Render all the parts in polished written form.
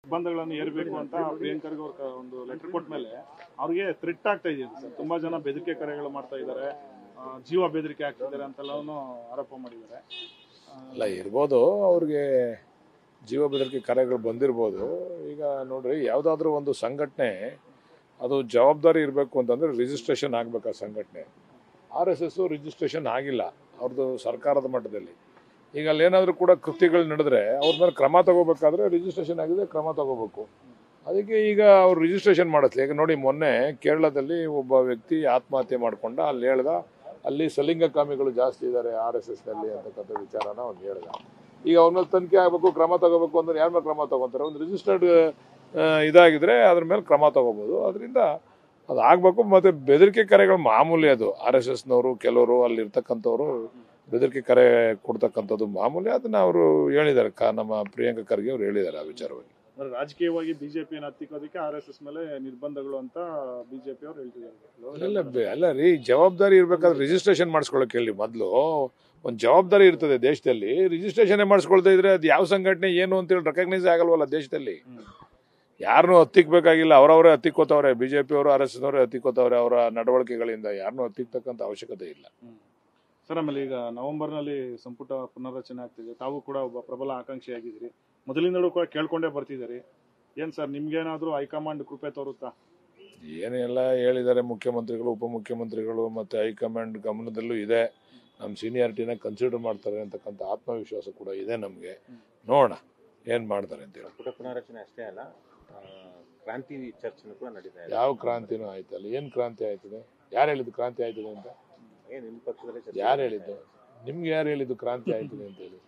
ನಿರ್ಬಂಧಗಳನ್ನು ಏರಬೇಕು ಅಂತ ಪ್ರಿಯಾಂಕರ್ಗೆ ಅವ್ರ ಒಂದು ಲೆಟರ್ ಕೊಟ್ಟ ಮೇಲೆ ಅವ್ರಿಗೆ ಥ್ರೆಟ್ ಆಗ್ತಾ ಇದೆ ಸರ್. ತುಂಬಾ ಜನ ಬೆದರಿಕೆ ಕರೆಗಳು ಮಾಡ್ತಾ ಇದ್ದಾರೆ, ಜೀವ ಬೆದರಿಕೆ ಆಗ್ತಿದ್ದಾರೆ ಅಂತೆಲ್ಲವನ್ನು ಆರೋಪ ಮಾಡಿದ್ದಾರೆ. ಅಲ್ಲ ಇರ್ಬೋದು, ಅವ್ರಿಗೆ ಜೀವ ಬೆದರಿಕೆ ಕರೆಗಳು ಬಂದಿರ್ಬೋದು. ಈಗ ನೋಡ್ರಿ, ಯಾವುದಾದ್ರೂ ಒಂದು ಸಂಘಟನೆ ಅದು ಜವಾಬ್ದಾರಿ ಇರಬೇಕು ಅಂತಂದರೆ ರಿಜಿಸ್ಟ್ರೇಷನ್ ಆಗಬೇಕು. ಆ ಸಂಘಟನೆ RSS ರಿಜಿಸ್ಟ್ರೇಷನ್ ಆಗಿಲ್ಲ ಅವ್ರದ್ದು ಸರ್ಕಾರದ ಮಟ್ಟದಲ್ಲಿ. ಈಗ ಅಲ್ಲೇನಾದರೂ ಕೂಡ ಕೃತ್ಯಗಳು ನಡೆದ್ರೆ ಅವ್ರ ಮೇಲೆ ಕ್ರಮ ತಗೋಬೇಕಾದ್ರೆ ರಿಜಿಸ್ಟ್ರೇಷನ್ ಆಗಿದೆ, ಕ್ರಮ ತಗೋಬೇಕು. ಅದಕ್ಕೆ ಈಗ ಅವ್ರು ರಿಜಿಸ್ಟ್ರೇಷನ್ ಮಾಡಿಸ್ಲಿ. ಈಗ ನೋಡಿ, ಮೊನ್ನೆ ಕೇರಳದಲ್ಲಿ ಒಬ್ಬ ವ್ಯಕ್ತಿ ಆತ್ಮಹತ್ಯೆ ಮಾಡ್ಕೊಂಡ. ಅಲ್ಲಿ ಹೇಳ್ದ ಅಲ್ಲಿ ಸಲಿಂಗಕಾಮಿಗಳು ಜಾಸ್ತಿ ಇದ್ದಾರೆ RSSನಲ್ಲಿ ಅಂತಕ್ಕಂಥ ವಿಚಾರನ ಅವ್ನು ಹೇಳ್ದ. ಈಗ ಅವ್ರ ಮೇಲೆ ತನಿಖೆ ಆಗಬೇಕು, ಕ್ರಮ ತಗೋಬೇಕು ಅಂದ್ರೆ ಯಾರ ಮೇಲೆ ಕ್ರಮ ತಗೋತಾರೆ? ಒಂದು ರಿಜಿಸ್ಟರ್ಡ್ ಇದಾಗಿದ್ರೆ ಅದ್ರ ಮೇಲೆ ಕ್ರಮ ತಗೋಬೋದು. ಅದರಿಂದ ಅದು ಆಗಬೇಕು. ಮತ್ತು ಬೆದರಿಕೆ ಕರೆಗಳು ಮಾಮೂಲಿ, ಅದು RSSನವರು ಕೆಲವರು ಅಲ್ಲಿರ್ತಕ್ಕಂಥವ್ರು ಬೆದರಿಕೆ ಕರೆ ಕೊಡ್ತಕ್ಕಂಥದ್ದು ಮಾಮೂಲಿ. ಅದನ್ನ ಅವರು ಹೇಳಿದ್ದಾರೆ, ನಮ್ಮ ಪ್ರಿಯಾಂಕ ಖರ್ಗೆ ಅವರು ಹೇಳಿದ್ದಾರೆ ಆ ವಿಚಾರವಾಗಿ. ರಾಜಕೀಯವಾಗಿ ಬಿಜೆಪಿಯನ್ನು ಹತ್ತಿಕ್ಕೋದಕ್ಕೆ RSS ಮೇಲೆ ನಿರ್ಬಂಧಗಳು ಅಂತ ಬಿಜೆಪಿ ಅವರು ಹೇಳ್ತಿದ್ದಾರೆ. ಅಲ್ಲ ರೀ, ಜವಾಬ್ದಾರಿ ಇರ್ಬೇಕಾದ್ರೆ ರಿಜಿಸ್ಟ್ರೇಷನ್ ಮಾಡಿಸ್ಕೊಳ್ಳೋಕೆ ಹೇಳಿ. ಮೊದಲು ಒಂದು ಜವಾಬ್ದಾರಿ ಇರ್ತದೆ ದೇಶದಲ್ಲಿ. ರಿಜಿಸ್ಟ್ರೇಷನ್ ಮಾಡಿಸ್ಕೊಳ್ತಾ ಇದ್ರೆ ಅದು ಯಾವ ಸಂಘಟನೆ ಏನು ಅಂತೇಳಿ ರೆಕಗ್ನೈಸ್ ಆಗಲ್ವಲ್ಲ ದೇಶದಲ್ಲಿ. ಯಾರನ್ನೂ ಹತ್ತಿಕ್ಬೇಕಾಗಿಲ್ಲ, ಅವರವರೇ ಹತ್ತಿಕ್ಕೋತವ್ರೆ. ಬಿಜೆಪಿ ಅವರು RSSನವರೇ ಹತ್ತಿಕ್ಕೋತವ್ರೆ ಅವರ ನಡವಳಿಕೆಗಳಿಂದ. ಯಾರನ್ನೂ ಹತ್ತಿಕ್ತಕ್ಕಂಥ ಅವಶ್ಯಕತೆ ಇಲ್ಲ. ಸರ್, ಆಮೇಲೆ ಈಗ ನವೆಂಬರ್ನಲ್ಲಿ ಸಂಪುಟ ಪುನರ್ರಚನೆ ಆಗ್ತಿದೆ. ತಾವು ಕೂಡ ಒಬ್ಬ ಪ್ರಬಲ ಆಕಾಂಕ್ಷಿ ಆಗಿದ್ದೀರಿ, ಮೊದಲಿಂದಲೂ ಕೂಡ ಕೇಳ್ಕೊಂಡೇ ಬರ್ತಿದ್ದೀರಿ. ಏನ್ ಸರ್, ನಿಮ್ಗೇನಾದ್ರೂ ಹೈಕಮಾಂಡ್ ಕೃಪೆ ತೋರುತ್ತಾ? ಏನೆಲ್ಲ ಹೇಳಿದ್ದಾರೆ ಮುಖ್ಯಮಂತ್ರಿಗಳು, ಉಪಮುಖ್ಯಮಂತ್ರಿಗಳು ಮತ್ತು ಹೈಕಮಾಂಡ್ ಗಮನದಲ್ಲೂ ಇದೆ. ನಮ್ಮ ಸೀನಿಯಾರಿಟಿನ ಕನ್ಸಿಡರ್ ಮಾಡ್ತಾರೆ ಅಂತಕ್ಕಂಥ ಆತ್ಮವಿಶ್ವಾಸ ಕೂಡ ಇದೆ ನಮಗೆ. ನೋಡೋಣ ಏನು ಮಾಡ್ತಾರೆ ಅಂತೇಳಿ. ಸಂಪುಟ ಪುನರ್ರಚನೆ ಅಷ್ಟೇ ಅಲ್ಲ, ಕ್ರಾಂತಿ ಚರ್ಚೆನೂ ಕೂಡ ನಡೀತಾ ಇದೆ. ಯಾವ ಕ್ರಾಂತಿನೂ ಆಯ್ತಲ್ಲ? ಏನು ಕ್ರಾಂತಿ ಆಯ್ತದೆ? ಯಾರು ಹೇಳಿದ್ದು ಕ್ರಾಂತಿ ಆಯ್ತದೆ ಅಂತ? ನಿಮ್ಮ ಪಕ್ಷದಲ್ಲಿ ಯಾರು ಹೇಳಿದ್ದು? ನಿಮ್ಗೆ ಯಾರು ಹೇಳಿದ್ದು ಕ್ರಾಂತಿ ಆಯ್ತದೆ ಅಂತ ಹೇಳಿ?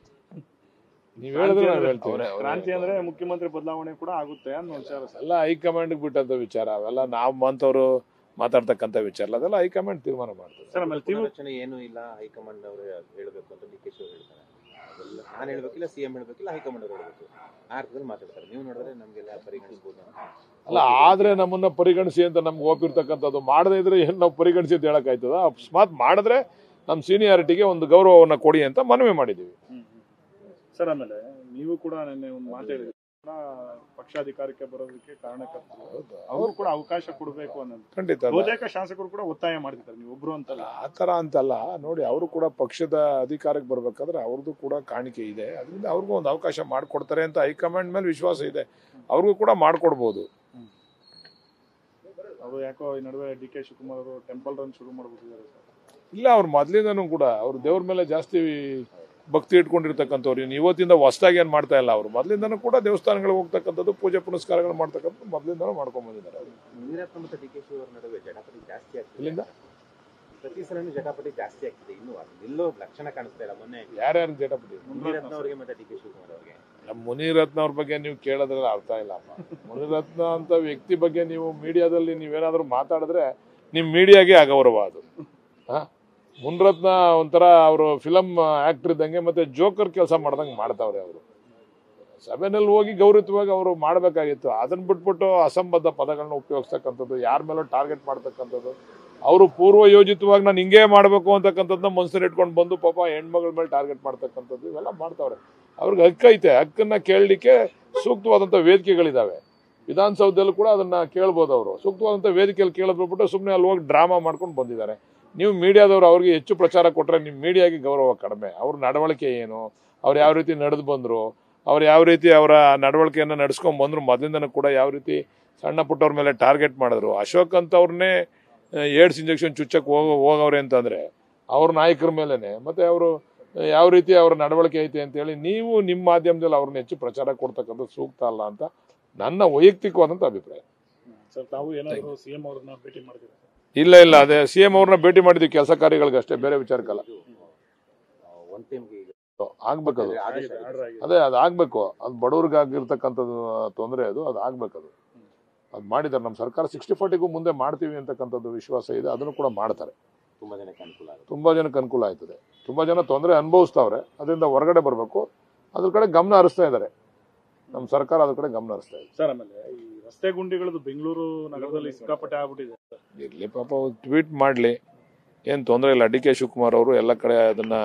ನೀವು ಹೇಳಿದ್ರೆ ನಾವು ಹೇಳ್ತೀವಿ. ಕ್ರಾಂತಿ ಅಂದ್ರೆ ಮುಖ್ಯಮಂತ್ರಿ ಬದಲಾವಣೆ ಕೂಡ ಆಗುತ್ತೆ ಅನ್ನೋ ವಿಚಾರ ಎಲ್ಲ ಹೈಕಮಾಂಡ್ಗೆ ಬಿಟ್ಟಂತ ವಿಚಾರ. ಅವೆಲ್ಲ ನಾವು ಮಂತವ್ರು ಮಾತಾಡ್ತಕ್ಕಂಥ ವಿಚಾರ ಅಲ್ಲ, ಅದೆಲ್ಲ ಹೈಕಮಾಂಡ್ ತೀರ್ಮಾನ ಮಾಡ್ತಾರೆ. ಸರ್, ಆಮೇಲೆ ಪುನರ್ರಚನೆ ಏನು ಇಲ್ಲ, ಹೈಕಮಾಂಡ್ ಅವರು ಹೇಳಬೇಕು ಅಂತ DK ಅವರು ಹೇಳ್ತಾರೆ. ಅದೆಲ್ಲ ನಾನು ಹೇಳ್ಬೇಕಿಲ್ಲ, CM ಹೇಳ್ಬೇಕಿಲ್ಲ, ಹೈಕಮಾಂಡ್ ಅವರು ಹೇಳ್ಬೇಕು. ಆ ಅರ್ಥದಲ್ಲಿ ಮಾತಾಡ್ತಾರೆ. ನೀವು ನೋಡಿದ್ರೆ ನಮಗೆಲ್ಲ ಪರಿಗಣಿಸಬಹುದು ಅಲ್ಲ. ಆದ್ರೆ ನಮ್ಮನ್ನ ಪರಿಗಣಿಸಿ ಅಂತ ನಮ್ಗೆ ಒಪ್ಪಿರ್ತಕ್ಕಂಥದ್ದು. ಮಾಡದೇ ಇದ್ರೆ ಏನು ನಾವು ಪರಿಗಣಿಸಿ ಅಂತ ಹೇಳಕ್ಕಾಯ್ತದ? ಅಕಸ್ಮಾತ್ ಮಾಡಿದ್ರೆ ನಮ್ಮ ಸೀನಿಯಾರಿಟಿಗೆ ಒಂದು ಗೌರವವನ್ನು ಕೊಡಿ ಅಂತ ಮನವಿ ಮಾಡಿದ್ದೀವಿ. ಸರ್, ಆಮೇಲೆ ನೀವು ಕೂಡ ನಿನ್ನೆ ಒಂದು ಮಾತಾಡಿದ್ರಿ, ಪಕ್ಷಾಧಿಕಾರಕ್ಕೆ ಬರೋದಕ್ಕೆ ಕಾರಣಕರ್ತರು ಅವರು ಕೂಡ ಅವಕಾಶ ಕೊಡಬೇಕು ಅನ್ನೋದು. ಖಂಡಿತ ಬಹುತೇಕ ಶಾಸಕರು ಕೂಡ ಒತ್ತಾಯ ಮಾಡ್ತಿದ್ದಾರೆ, ನೀವು ಒಬ್ರು ಅಂತಲ್ಲ. ಆ ಥರ ಅಂತಲ್ಲ ನೋಡಿ, ಅವರು ಕೂಡ ಪಕ್ಷದ ಅಧಿಕಾರಕ್ಕೆ ಬರ್ಬೇಕಾದ್ರೆ ಅವ್ರದ್ದು ಕೂಡ ಕಾಣಿಕೆ ಇದೆ. ಅದರಿಂದ ಅವ್ರಿಗೂ ಒಂದು ಅವಕಾಶ ಮಾಡಿಕೊಡ್ತಾರೆ ಅಂತ ಹೈಕಮಾಂಡ್ ಮೇಲೆ ವಿಶ್ವಾಸ ಇದೆ. ಅವ್ರಿಗೂ ಕೂಡ ಮಾಡಿಕೊಡ್ಬೋದು. ಅವರು ಯಾಕೋ ಈ ನಡುವೆ DK ಶಿವಕುಮಾರ್ ಅವರು ಟೆಂಪಲ್ ರನ್ ಶುರು ಮಾಡ್ಬಿಟ್ಟಿದ್ದಾರೆ ಸರ್. ಇಲ್ಲ, ಅವ್ರು ಮೊದಲಿಂದನೂ ಕೂಡ ಅವ್ರು ದೇವ್ರ ಮೇಲೆ ಜಾಸ್ತಿ ಭಕ್ತಿ ಇಟ್ಕೊಂಡಿರ್ತಕ್ಕಂಥವ್ರು. ಇವತ್ತಿಂದ ಹೊಸದಾಗಿ ಏನು ಮಾಡ್ತಾ ಇಲ್ಲ. ಅವರು ಮೊದಲಿಂದನೂ ಕೂಡ ದೇವಸ್ಥಾನಗಳಿಗೆ ಹೋಗ್ತಕ್ಕಂಥದ್ದು, ಪೂಜೆ ಪುನಸ್ಕಾರಗಳು ಮಾಡ್ತಕ್ಕಂಥದ್ದು ಮೊದಲಿಂದನೂ ಮಾಡ್ಕೊಂಡ್ ಬಂದಿದ್ದಾರೆ. ಮುನಿರತ್ನ ಮತ್ತು DK ಅವರ ನಡುವೆ ಜಟಾಪಟಿ ಜಾಸ್ತಿ ಆಗ್ತದೆ. ಇಲ್ಲಿಂದ ಪ್ರತಿ ಸಲನೂ ಜಟಾಪಟಿ ಜಾಸ್ತಿ ಆಗ್ತಿದೆ. ಇನ್ನೂ ಅದು ನಿಲ್ಲೋ ಲಕ್ಷಣ ಕಾಣಿಸ್ತಾ ಇಲ್ಲ. ಮೊನ್ನೆ ಯಾರ್ಯಾರು ಜಟಾಪಟಿ? ಮುನಿರತ್ನ ಅವರಿಗೆ ಮತ್ತೆ DK ಶಿವಕುಮಾರ್ ಅವರಿಗೆ. ನಮ್ಮ ಮುನಿರತ್ನ ಅವ್ರ ಬಗ್ಗೆ ನೀವು ಕೇಳೋದ್ರಲ್ಲಿ ಅರ್ಥ ಇಲ್ಲಪ್ಪ. ಮುನಿರತ್ನ ಅಂತ ವ್ಯಕ್ತಿ ಬಗ್ಗೆ ನೀವು ಮೀಡಿಯಾದಲ್ಲಿ ನೀವೇನಾದ್ರೂ ಮಾತಾಡಿದ್ರೆ ನಿಮ್ಮ ಮೀಡಿಯಾಗೆ ಅಗೌರವ ಅದು. ಮುನಿರತ್ನ ಒಂಥರ ಅವರು ಫಿಲಮ್ ಆಕ್ಟರ್ ಇದ್ದಂಗೆ, ಮತ್ತೆ ಜೋಕರ್ ಕೆಲಸ ಮಾಡ್ದಂಗೆ ಮಾಡ್ತಾವ್ರೆ. ಅವರು ಸಭೆನಲ್ಲಿ ಹೋಗಿ ಗೌರವವಾಗಿ ಅವರು ಮಾಡಬೇಕಾಗಿತ್ತು. ಅದನ್ನ ಬಿಟ್ಬಿಟ್ಟು ಅಸಂಬದ್ಧ ಪದಗಳನ್ನ ಉಪಯೋಗಿಸ್ತಕ್ಕಂಥದ್ದು, ಯಾರ ಮೇಲೋ ಟಾರ್ಗೆಟ್ ಮಾಡ್ತಕ್ಕಂಥದ್ದು. ಅವರು ಪೂರ್ವ ಯೋಜಿತವಾಗಿ ನಾನು ಹಿಂಗೇ ಮಾಡಬೇಕು ಅಂತಕ್ಕಂಥದ್ದನ್ನ ಮನಸ್ಸಲ್ಲಿ ಇಟ್ಕೊಂಡು ಬಂದು ಪಾಪ ಹೆಣ್ಮಗಳ ಮೇಲೆ ಟಾರ್ಗೆಟ್ ಮಾಡ್ತಕ್ಕಂಥದ್ದು ಇವೆಲ್ಲ ಮಾಡ್ತಾವ್ರೆ. ಅವ್ರಿಗೆ ಹಕ್ಕೈತೆ. ಹಕ್ಕನ್ನ ಕೇಳಲಿಕ್ಕೆ ಸೂಕ್ತವಾದಂಥ ವೇದಿಕೆಗಳಿದ್ದಾವೆ. ವಿಧಾನಸೌಧದಲ್ಲೂ ಕೂಡ ಅದನ್ನ ಕೇಳ್ಬೋದು. ಅವರು ಸೂಕ್ತವಾದಂಥ ವೇದಿಕೆಯಲ್ಲಿ ಕೇಳೋದು ಬಿಟ್ಬಿಟ್ಟು ಸುಮ್ಮನೆ ಅಲ್ಲಿ ಹೋಗಿ ಡ್ರಾಮಾ ಮಾಡ್ಕೊಂಡು ಬಂದಿದ್ದಾರೆ. ನೀವು ಮೀಡಿಯಾದವರು ಅವ್ರಿಗೆ ಹೆಚ್ಚು ಪ್ರಚಾರ ಕೊಟ್ಟರೆ ನಿಮ್ಮ ಮೀಡಿಯಾಗೆ ಗೌರವ ಕಡಿಮೆ. ಅವ್ರ ನಡವಳಿಕೆ ಏನು, ಅವ್ರು ಯಾವ ರೀತಿ ನಡೆದು ಬಂದರು, ಅವ್ರು ಯಾವ ರೀತಿ ಅವರ ನಡವಳಿಕೆಯನ್ನು ನಡೆಸ್ಕೊಂಡು ಬಂದರು, ಮೊದಲಿಂದನೂ ಕೂಡ ಯಾವ ರೀತಿ ಸಣ್ಣ ಪುಟ್ಟವ್ರ ಮೇಲೆ ಟಾರ್ಗೆಟ್ ಮಾಡಿದ್ರು. ಅಶೋಕ್ ಅಂತ ಅವ್ರನ್ನೇ ಏಡ್ಸ್ ಇಂಜೆಕ್ಷನ್ ಚುಚ್ಚಕ್ಕೆ ಹೋಗವ್ರೆ ಅಂತಂದರೆ ಅವ್ರ ನಾಯಕರ ಮೇಲೇ ಮತ್ತು ಅವರು ಯಾವ ರೀತಿ ಅವರ ನಡವಳಿಕೆ ಐತೆ ಅಂತೇಳಿ ನೀವು ನಿಮ್ಮ ಮಾಧ್ಯಮದಲ್ಲಿ ಅವ್ರನ್ನ ಹೆಚ್ಚು ಪ್ರಚಾರ ಕೊಡ್ತಕ್ಕಂಥದ್ದು ಸೂಕ್ತ ಅಲ್ಲ ಅಂತ ನನ್ನ ವೈಯಕ್ತಿಕವಾದಂಥ ಅಭಿಪ್ರಾಯ. ಸರ್, ತಾವು ಏನಾದರೂ CM ಅವ್ರನ್ನ ಭೇಟಿ ಮಾಡಿದ್ದೀರಾ? ಇಲ್ಲ, ಅದೇ CM ಅವ್ರನ್ನ ಭೇಟಿ ಮಾಡಿದ್ವಿ ಕೆಲಸ ಕಾರ್ಯಗಳಿಗಷ್ಟೇ, ಬೇರೆ ವಿಚಾರಕ್ಕಲ್ಲ. ಆಗ್ಬೇಕದು. ಅದೇ ಅದು ಆಗ್ಬೇಕು. ಅದು ಬಡವ್ರಿಗೆ ಆಗಿರ್ತಕ್ಕಂಥದ್ದು ತೊಂದರೆ, ಅದು ಆಗ್ಬೇಕದು. ಅದು ಮಾಡಿದ್ದಾರೆ. ನಮ್ಮ ಸರ್ಕಾರ 60-40ಗೂ ಮುಂದೆ ಮಾಡ್ತೀವಿ ಅಂತಕ್ಕಂಥದ್ದು ವಿಶ್ವಾಸ ಇದೆ. ಅದನ್ನು ಕೂಡ ಮಾಡ್ತಾರೆ. ತುಂಬಾ ಜನಕ್ಕೆ ಅನುಕೂಲ ಆಗುತ್ತೆ. ತುಂಬ ಜನಕ್ಕೆ ಅನುಕೂಲ ಆಯ್ತದೆ. ತುಂಬ ಜನ ತೊಂದರೆ ಅನುಭವಿಸ್ತಾವ್ರೆ. ಅದರಿಂದ ಹೊರಗಡೆ ಬರಬೇಕು. ಅದ್ರ ಕಡೆ ಗಮನ ಹರಿಸ್ತಾ ಇದ್ದಾರೆ. ನಮ್ಮ ಸರ್ಕಾರ ಅದ್ರ ಕಡೆ ಗಮನ ಹರಿಸ್ತಾ ಇದೆ. ಸರ್, ಆಮೇಲೆ ಈ ರಸ್ತೆ ಗುಂಡಿಗಳದ್ದು ಬೆಂಗಳೂರು ನಗರದಲ್ಲಿ ಸಿಕ್ಕಾಪಟ್ಟೆ ಆಗ್ಬಿಟ್ಟಿದೆ. ಇರಲಿ ಪಾಪ, ಟ್ವೀಟ್ ಮಾಡಲಿ, ಏನು ತೊಂದರೆ ಇಲ್ಲ. DK ಶಿವಕುಮಾರ್ ಅವರು ಎಲ್ಲ ಕಡೆ ಅದನ್ನು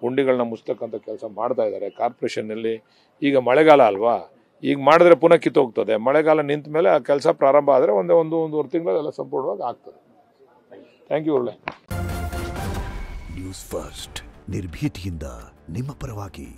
ಗುಂಡಿಗಳನ್ನ ಮುಚ್ಚತಕ್ಕಂಥ ಕೆಲಸ ಮಾಡ್ತಾ ಇದ್ದಾರೆ. ಕಾರ್ಪೊರೇಷನ್ನಲ್ಲಿ ಈಗ ಮಳೆಗಾಲ ಅಲ್ವಾ, ಈಗ ಮಾಡಿದ್ರೆ ಪುನಃ ಕಿತ್ತೋಗ್ತದೆ. ಮಳೆಗಾಲ ನಿಂತ ಮೇಲೆ ಆ ಕೆಲಸ ಪ್ರಾರಂಭ ಆದರೆ ಒಂದೂವರೆ ತಿಂಗಳು ಎಲ್ಲ ಸಂಪೂರ್ಣವಾಗಿ ಆಗ್ತದೆ. Thank you. ಒಳ್ಳೆ ನ್ಯೂಸ್ ಫಸ್ಟ್ ನಿರ್ಭೀತಿಯಿಂದ ನಿಮ್ಮ ಪರವಾಗಿ.